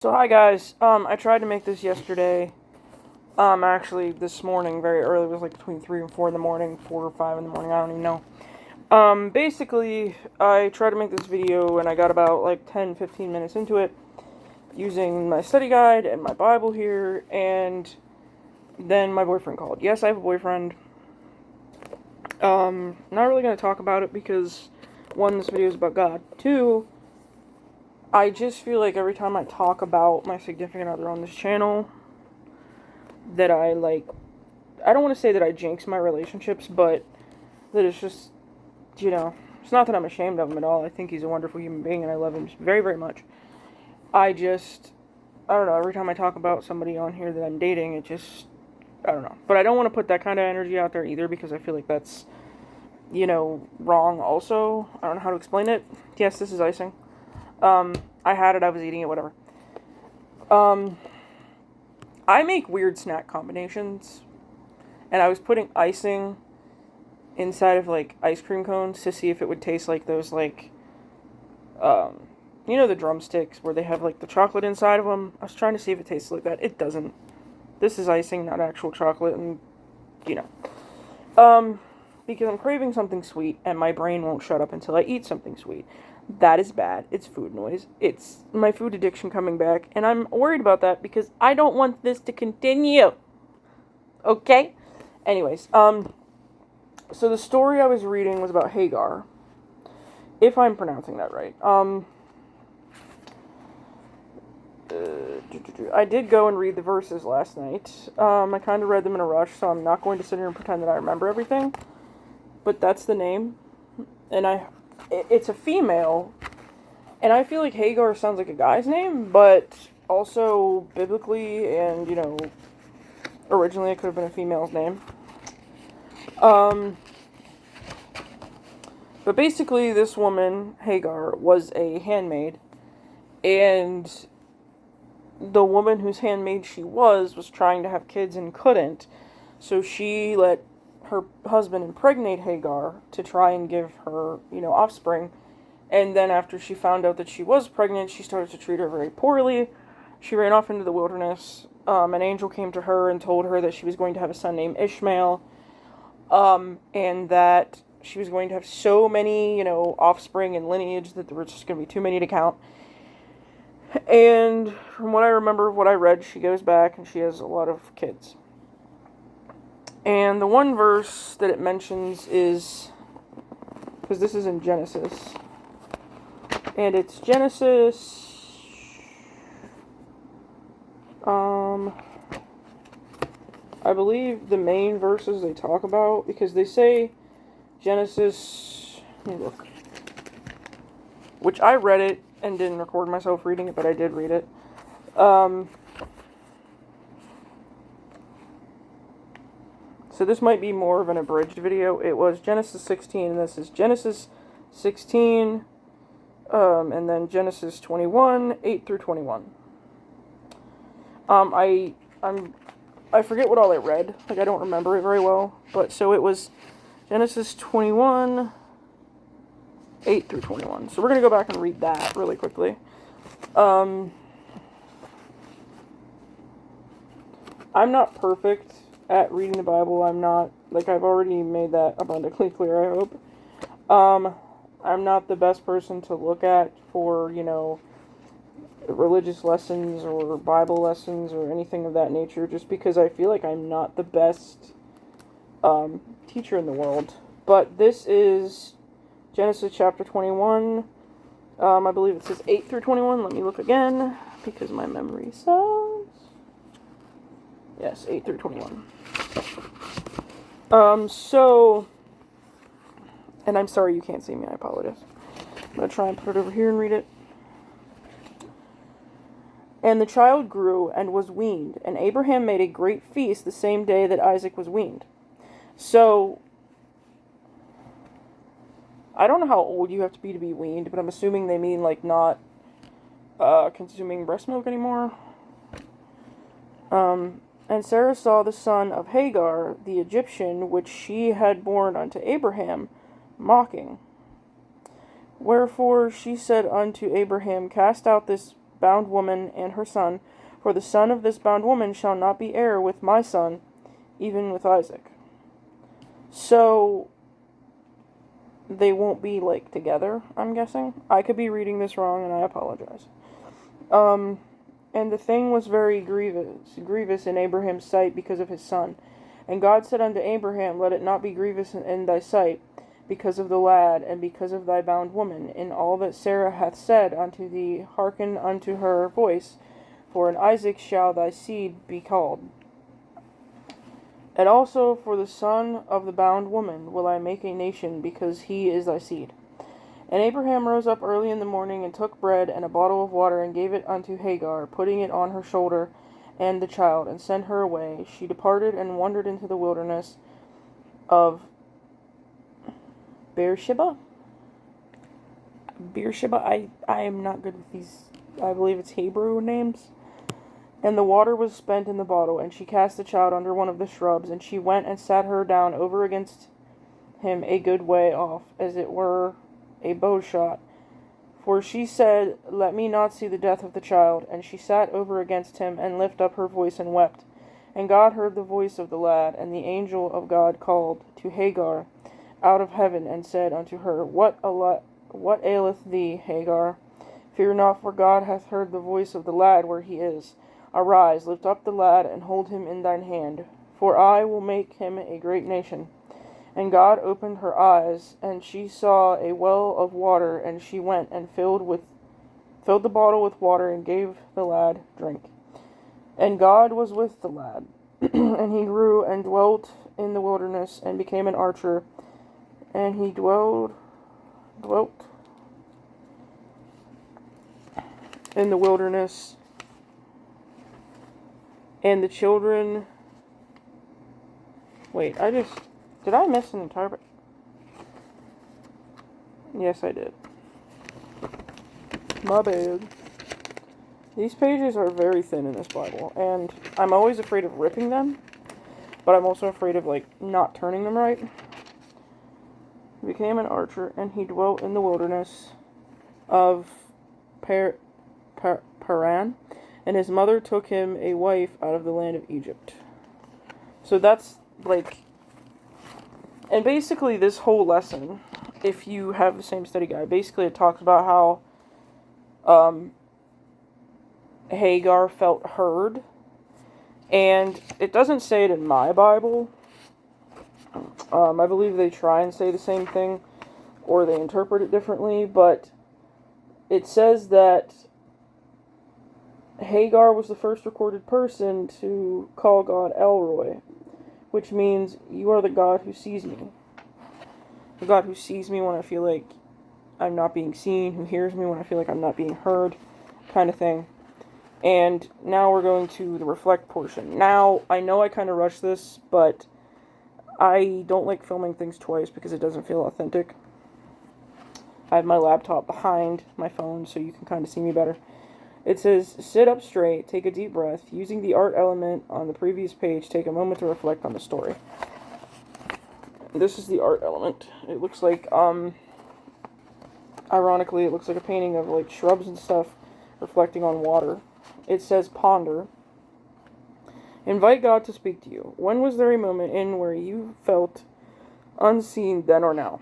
So hi guys, I tried to make this yesterday, actually this morning, very early, it was like between 3 and 4 in the morning, 4 or 5 in the morning, I don't even know. Basically, I tried to make this video and I got about like 10-15 minutes into it, using my study guide and my Bible here, and then my boyfriend called. Yes, I have a boyfriend. Not really gonna talk about it because, one, this video is about God. Two, I just feel like every time I talk about my significant other on this channel, that I don't want to say that I jinx my relationships, but that it's just, it's not that I'm ashamed of him at all. I think he's a wonderful human being and I love him very, very much. I don't know, every time I talk about somebody on here that I'm dating, I don't know. But I don't want to put that kind of energy out there either because I feel like that's, wrong also. I don't know how to explain it. Yes, this is icing. I had it, I was eating it, whatever. I make weird snack combinations, and I was putting icing inside of, ice cream cones to see if it would taste like those, the drumsticks where they have, the chocolate inside of them. I was trying to see if it tastes like that. It doesn't. This is icing, not actual chocolate, and, because I'm craving something sweet, and my brain won't shut up until I eat something sweet. That is bad. It's food noise. It's my food addiction coming back, and I'm worried about that because I don't want this to continue. Okay? Anyways, so the story I was reading was about Hagar, if I'm pronouncing that right. I did go and read the verses last night. I kind of read them in a rush, so I'm not going to sit here and pretend that I remember everything. But that's the name, and it's a female, and I feel like Hagar sounds like a guy's name, but also biblically and, originally it could have been a female's name. But basically this woman, Hagar, was a handmaid, and the woman whose handmaid she was trying to have kids and couldn't, so she let her husband impregnate Hagar to try and give her, offspring. And then after she found out that she was pregnant, she started to treat her very poorly. She ran off into the wilderness. An angel came to her and told her that she was going to have a son named Ishmael, and that she was going to have so many, offspring and lineage that there was just going to be too many to count. And from what I remember of what I read, she goes back and she has a lot of kids. And the one verse that it mentions is, because this is in Genesis, and it's Genesis, I believe the main verses they talk about, because they say Genesis, let me look, which I read it and didn't record myself reading it, but I did read it. So this might be more of an abridged video. It was Genesis 16, and this is Genesis 16, and then Genesis 21, 8 through 21. I forget what all I read. I don't remember it very well. But so it was Genesis 21, 8 through 21. So we're going to go back and read that really quickly. I'm not perfect at reading the Bible. I'm not, I've already made that abundantly clear, I hope. I'm not the best person to look at for, religious lessons or Bible lessons or anything of that nature, just because I feel like I'm not the best teacher in the world. But this is Genesis chapter 21. I believe it says 8 through 21. Let me look again, because my memory says... Yes, 8 through 21. And I'm sorry you can't see me, I apologize. I'm going to try and put it over here and read it. And the child grew and was weaned, and Abraham made a great feast the same day that Isaac was weaned. So, I don't know how old you have to be weaned, but I'm assuming they mean, not consuming breast milk anymore. And Sarah saw the son of Hagar, the Egyptian, which she had borne unto Abraham, mocking. Wherefore she said unto Abraham, Cast out this bound woman and her son, for the son of this bound woman shall not be heir with my son, even with Isaac. So, they won't be, like, together, I'm guessing. I could be reading this wrong, and I apologize. And the thing was very grievous in Abraham's sight because of his son. And God said unto Abraham, Let it not be grievous in thy sight, because of the lad, and because of thy bound woman. In all that Sarah hath said unto thee, hearken unto her voice, for in Isaac shall thy seed be called. And also for the son of the bound woman will I make a nation, because he is thy seed. And Abraham rose up early in the morning, and took bread and a bottle of water, and gave it unto Hagar, putting it on her shoulder and the child, and sent her away. She departed and wandered into the wilderness of Beersheba. I am not good with these. I believe it's Hebrew names. And the water was spent in the bottle, and she cast the child under one of the shrubs, and she went and sat her down over against him a good way off, as it were a bow shot. For she said, Let me not see the death of the child. And she sat over against him, and lifted up her voice, and wept. And God heard the voice of the lad, and the angel of God called to Hagar out of heaven, and said unto her, What aileth thee, Hagar? Fear not, for God hath heard the voice of the lad where he is. Arise, lift up the lad, and hold him in thine hand, for I will make him a great nation. And God opened her eyes, and she saw a well of water, and she went and filled the bottle with water, and gave the lad drink. And God was with the lad, and he grew and dwelt in the wilderness, and became an archer, and he dwelt in the wilderness. And the children... Wait, did I miss an entire... Yes, I did. My bad. These pages are very thin in this Bible, and I'm always afraid of ripping them, but I'm also afraid of, like, not turning them right. He became an archer, and he dwelt in the wilderness of Paran, and his mother took him a wife out of the land of Egypt. So that's, like... And basically this whole lesson, if you have the same study guide, basically it talks about how Hagar felt heard. And it doesn't say it in my Bible. I believe they try and say the same thing, or they interpret it differently, but it says that Hagar was the first recorded person to call God Elroy, which means, you are the God who sees me. The God who sees me when I feel like I'm not being seen, who hears me when I feel like I'm not being heard, kind of thing. And now we're going to the reflect portion. Now, I know I kind of rushed this, but I don't like filming things twice because it doesn't feel authentic. I have my laptop behind my phone so you can kind of see me better. It says, sit up straight, take a deep breath. Using the art element on the previous page, take a moment to reflect on the story. This is the art element. It looks like, ironically, it looks like a painting of, like, shrubs and stuff reflecting on water. It says, ponder. Invite God to speak to you. When was there a moment in where you felt unseen, then or now?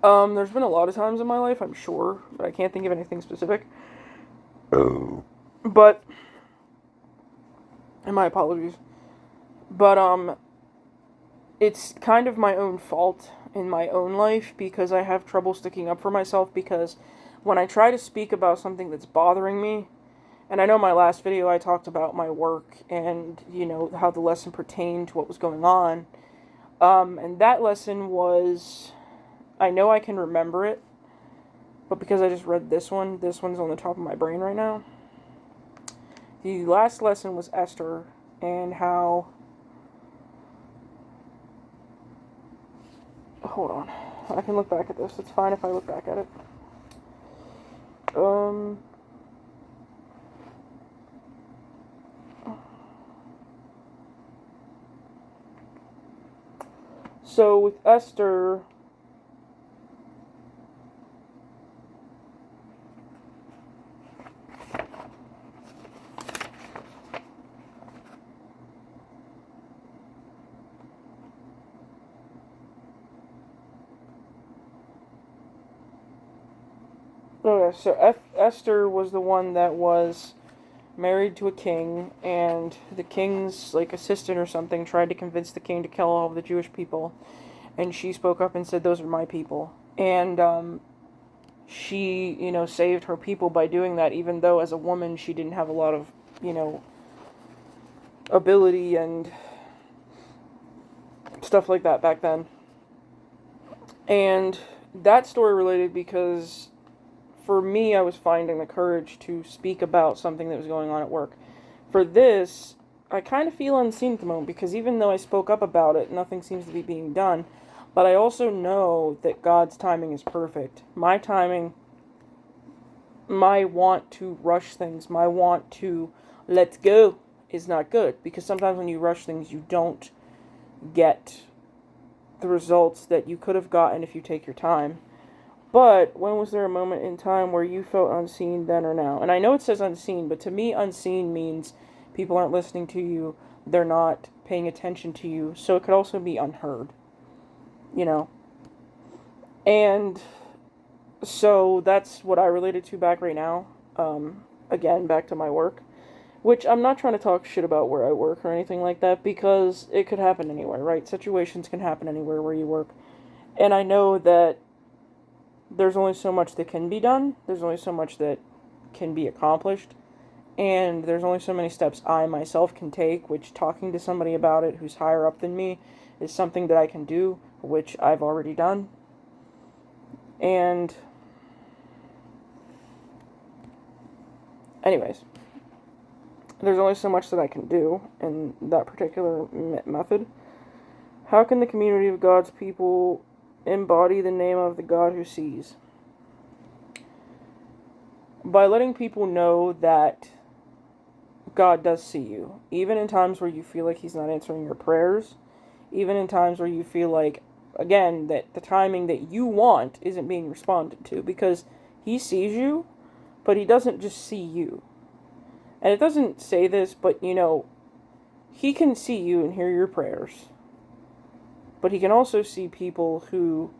There's been a lot of times in my life, I'm sure, but I can't think of anything specific. But, and my apologies, but, it's kind of my own fault in my own life, because I have trouble sticking up for myself, because when I try to speak about something that's bothering me, and I know my last video I talked about my work, and, you know, how the lesson pertained to what was going on, and that lesson was, I know I can remember it, but because I just read this one's on the top of my brain right now. The last lesson was Esther, and how... Hold on. I can look back at this. It's fine if I look back at it. So, with Esther... Okay, so Esther was the one that was married to a king, and the king's like assistant or something tried to convince the king to kill all of the Jewish people, and she spoke up and said, "Those are my people." And she, saved her people by doing that, even though as a woman she didn't have a lot of, ability and stuff like that back then. And that story related because for me, I was finding the courage to speak about something that was going on at work. For this, I kind of feel unseen at the moment because even though I spoke up about it, nothing seems to be being done. But I also know that God's timing is perfect. My timing, my want to rush things, my want to let's go is not good. Because sometimes when you rush things, you don't get the results that you could have gotten if you take your time. But when was there a moment in time where you felt unseen then or now? And I know it says unseen, but to me unseen means people aren't listening to you, they're not paying attention to you, so it could also be unheard. And so that's what I related to back right now. Again, back to my work. Which I'm not trying to talk shit about where I work or anything like that because it could happen anywhere, right? Situations can happen anywhere where you work. And I know that there's only so much that can be done. There's only so much that can be accomplished. And there's only so many steps I myself can take, which talking to somebody about it who's higher up than me is something that I can do, which I've already done. And anyways, there's only so much that I can do in that particular method. How can the community of God's people embody the name of the God who sees? By letting people know that God does see you, even in times where you feel like He's not answering your prayers, even in times where you feel like, again, that the timing that you want isn't being responded to, because He sees you, but He doesn't just see you. And it doesn't say this, but He can see you and hear your prayers. But He can also see people who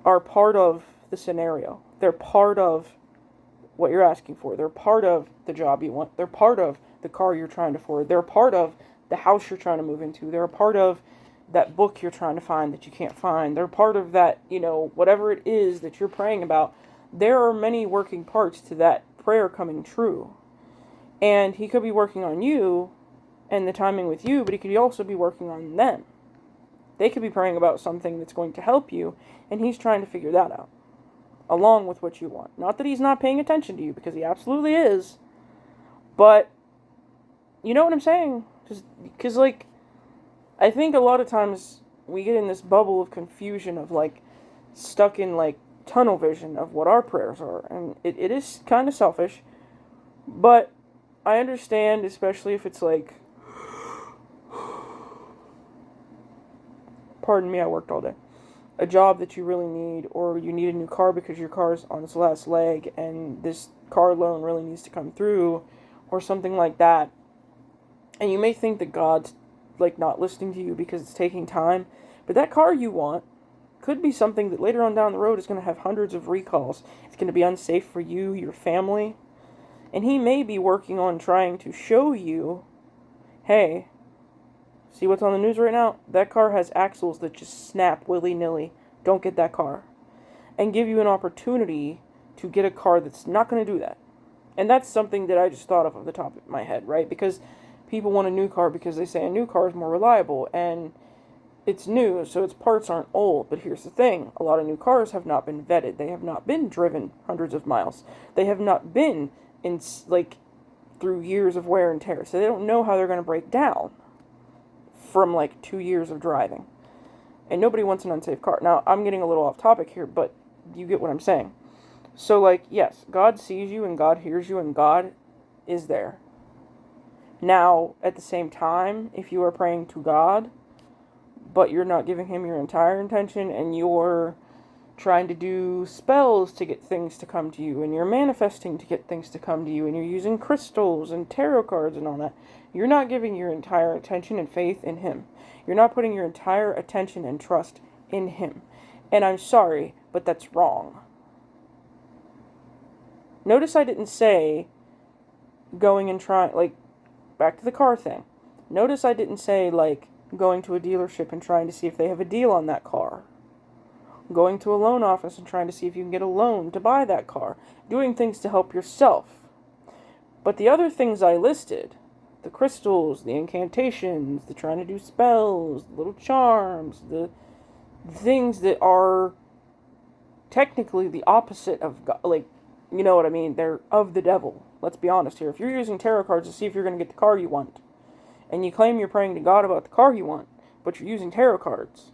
are part of the scenario. They're part of what you're asking for. They're part of the job you want. They're part of the car you're trying to afford. They're part of the house you're trying to move into. They're a part of that book you're trying to find that you can't find. They're part of that, whatever it is that you're praying about. There are many working parts to that prayer coming true. And He could be working on you and the timing with you, but He could also be working on them. They could be praying about something that's going to help you, and He's trying to figure that out, along with what you want. Not that He's not paying attention to you, because He absolutely is, but you know what I'm saying? Because, I think a lot of times we get in this bubble of confusion of, stuck in, tunnel vision of what our prayers are, and it is kind of selfish, but I understand, especially if it's pardon me, I worked all day, a job that you really need, or you need a new car because your car's on its last leg, and this car loan really needs to come through, or something like that. And you may think that God's, not listening to you because it's taking time, but that car you want could be something that later on down the road is going to have hundreds of recalls. It's going to be unsafe for you, your family, and He may be working on trying to show you, hey, see what's on the news right now? That car has axles that just snap willy-nilly. Don't get that car. And give you an opportunity to get a car that's not going to do that. And that's something that I just thought of the top of my head, right? Because people want a new car because they say a new car is more reliable. And it's new, so its parts aren't old. But here's the thing. A lot of new cars have not been vetted. They have not been driven hundreds of miles. They have not been in, through years of wear and tear. So they don't know how they're going to break down from 2 years of driving. And nobody wants an unsafe car. Now, I'm getting a little off topic here, but you get what I'm saying. So, yes, God sees you and God hears you and God is there. Now, at the same time, if you are praying to God, but you're not giving Him your entire intention and you're trying to do spells to get things to come to you, and you're manifesting to get things to come to you, and you're using crystals and tarot cards and all that, you're not giving your entire attention and faith in Him. You're not putting your entire attention and trust in Him. And I'm sorry, but that's wrong. Notice I didn't say going and trying, like, back to the car thing. Notice I didn't say, like, going to a dealership and trying to see if they have a deal on that car. Going to a loan office and trying to see if you can get a loan to buy that car. Doing things to help yourself. But the other things I listed, the crystals, the incantations, the trying to do spells, the little charms, the things that are technically the opposite of God, like, you know what I mean? They're of the devil. Let's be honest here. If you're using tarot cards to see if you're going to get the car you want, and you claim you're praying to God about the car you want, but you're using tarot cards,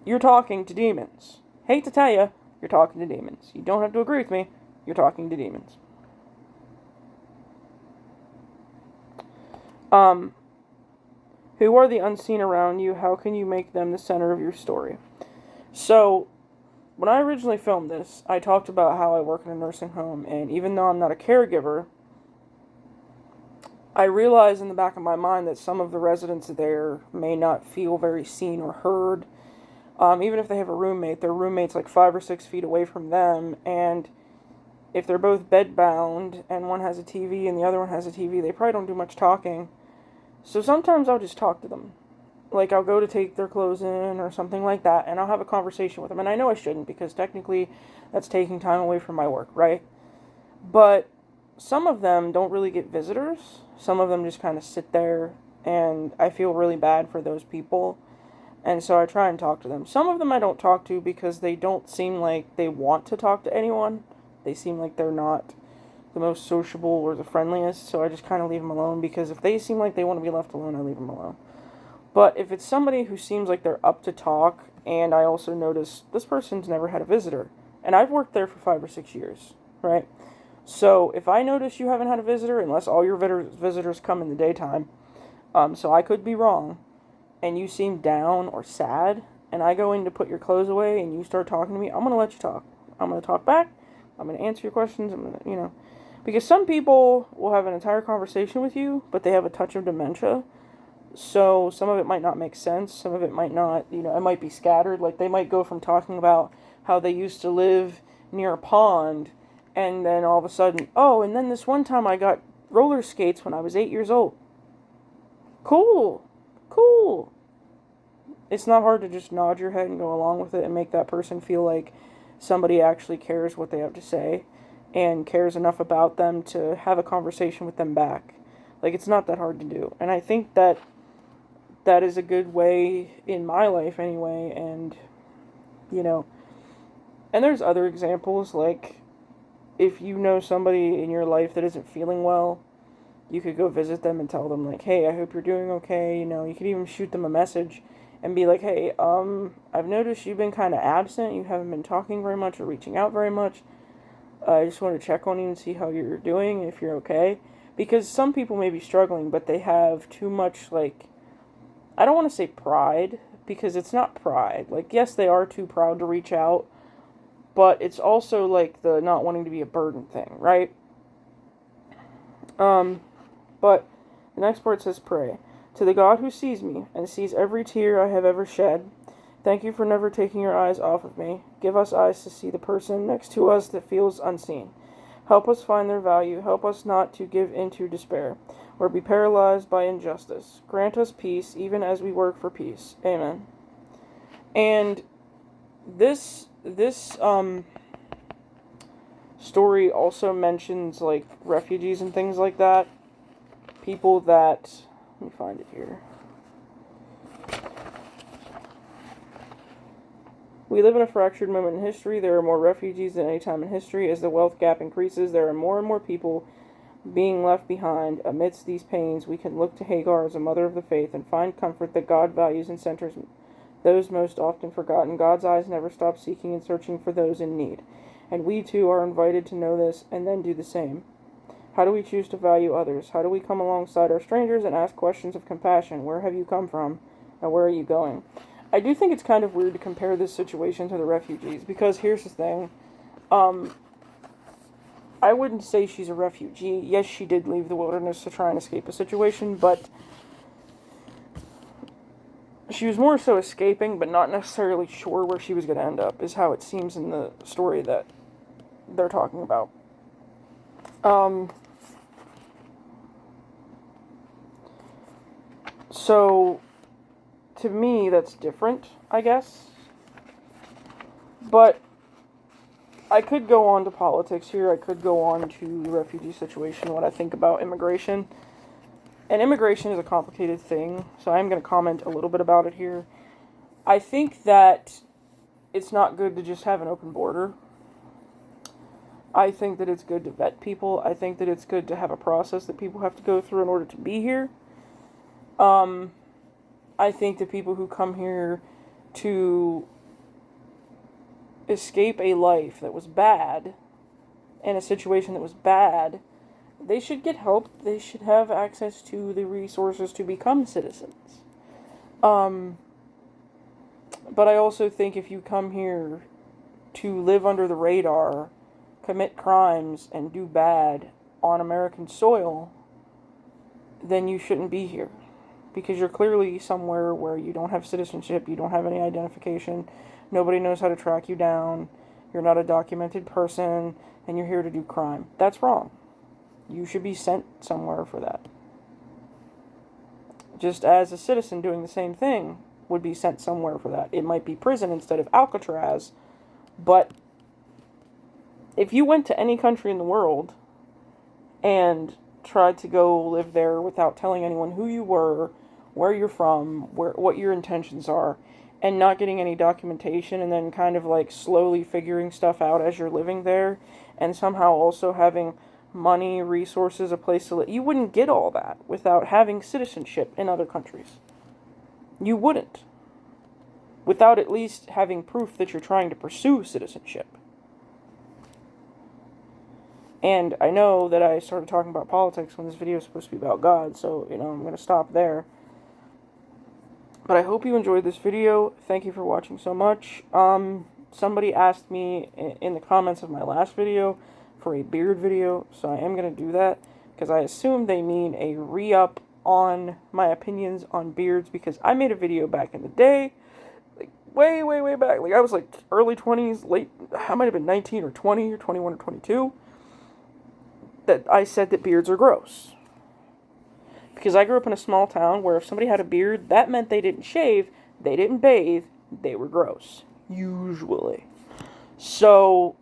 you're talking to demons. Hate to tell you, you're talking to demons. You don't have to agree with me. You're talking to demons. Who are the unseen around you? How can you make them the center of your story? So, when I originally filmed this, I talked about how I work in a nursing home, and even though I'm not a caregiver, I realize in the back of my mind that some of the residents there may not feel very seen or heard. Even if they have a roommate, their roommate's like 5 or 6 feet away from them, and if they're both bedbound and one has a TV and the other one has a TV, they probably don't do much talking. So sometimes I'll just talk to them. Like, I'll go to take their clothes in or something like that, and I'll have a conversation with them. And I know I shouldn't, because technically that's taking time away from my work, right? But some of them don't really get visitors. Some of them just kind of sit there, and I feel really bad for those people. And so I try and talk to them. Some of them I don't talk to because they don't seem like they want to talk to anyone. They seem like they're not the most sociable or the friendliest, so I just kind of leave them alone, because if they seem like they want to be left alone, I leave them alone. But if it's somebody who seems like they're up to talk, and I also notice this person's never had a visitor, and I've worked there for 5 or 6 years, right? So if I notice you haven't had a visitor, unless all your visitors come in the daytime, so I could be wrong, and you seem down or sad, and I go in to put your clothes away, and you start talking to me, I'm going to let you talk. I'm going to talk back. I'm going to answer your questions. I'm going to, because some people will have an entire conversation with you, but they have a touch of dementia. So some of it might not make sense. Some of it might not, it might be scattered. Like, they might go from talking about how they used to live near a pond, and then all of a sudden, oh, and then this one time I got roller skates when I was 8 years old. Cool. It's not hard to just nod your head and go along with it and make that person feel like somebody actually cares what they have to say and cares enough about them to have a conversation with them back. Like, it's not that hard to do. And I think that is a good way in my life anyway, and, and there's other examples, like, if you know somebody in your life that isn't feeling well, you could go visit them and tell them, like, hey, I hope you're doing okay, you could even shoot them a message and be like, hey, I've noticed you've been kind of absent, you haven't been talking very much or reaching out very much, I just want to check on you and see how you're doing, if you're okay, because some people may be struggling, but they have too much, like, I don't want to say pride, because it's not pride, like, yes, they are too proud to reach out, but it's also, like, the not wanting to be a burden thing, right? But the next part says, pray. To the God who sees me, and sees every tear I have ever shed, thank you for never taking your eyes off of me. Give us eyes to see the person next to us that feels unseen. Help us find their value. Help us not to give into despair, or be paralyzed by injustice. Grant us peace, even as we work for peace. Amen. And this story also mentions, like, refugees and things like that. People that, let me find it here. We live in a fractured moment in history. There are more refugees than any time in history. As the wealth gap increases, there are more and more people being left behind. Amidst these pains, we can look to Hagar as a mother of the faith and find comfort that God values and centers those most often forgotten. God's eyes never stop seeking and searching for those in need. And we too are invited to know this and then do the same. How do we choose to value others? How do we come alongside our strangers and ask questions of compassion? Where have you come from? And where are you going? I do think it's kind of weird to compare this situation to the refugees, because here's the thing. I wouldn't say she's a refugee. Yes, she did leave the wilderness to try and escape a situation, but she was more so escaping, but not necessarily sure where she was going to end up, is how it seems in the story that they're talking about. So, to me, that's different, I guess. But I could go on to politics here. I could go on to the refugee situation, what I think about immigration. And immigration is a complicated thing, so I'm going to comment a little bit about it here. I think that it's not good to just have an open border. I think that it's good to vet people. I think that it's good to have a process that people have to go through in order to be here. I think that people who come here to escape a life that was bad, and a situation that was bad, they should get help. They should have access to the resources to become citizens. But I also think if you come here to live under the radar, commit crimes, and do bad on American soil, then you shouldn't be here. Because you're clearly somewhere where you don't have citizenship, you don't have any identification, nobody knows how to track you down, you're not a documented person, and you're here to do crime. That's wrong. You should be sent somewhere for that. Just as a citizen doing the same thing would be sent somewhere for that. It might be prison instead of Alcatraz, but if you went to any country in the world and tried to go live there without telling anyone who you were, where you're from, what your intentions are, and not getting any documentation, and then kind of like slowly figuring stuff out as you're living there, and somehow also having money, resources, a place to live, you wouldn't get all that without having citizenship in other countries. You wouldn't. Without at least having proof that you're trying to pursue citizenship. And I know that I started talking about politics when this video is supposed to be about God, so, I'm going to stop there. But I hope you enjoyed this video. Thank you for watching so much. Somebody asked me in the comments of my last video for a beard video, so I am going to do that, because I assume they mean a re-up on my opinions on beards, because I made a video back in the day, like, way, way, way back, like, I was, like, early 20s, I might have been 19 or 20, or 21 or 22, that I said that beards are gross. Because I grew up in a small town where if somebody had a beard, that meant they didn't shave, they didn't bathe, they were gross. Usually. So,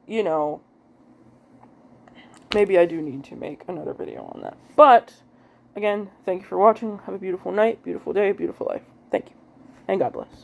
maybe I do need to make another video on that. But, again, thank you for watching. Have a beautiful night, beautiful day, beautiful life. Thank you. And God bless.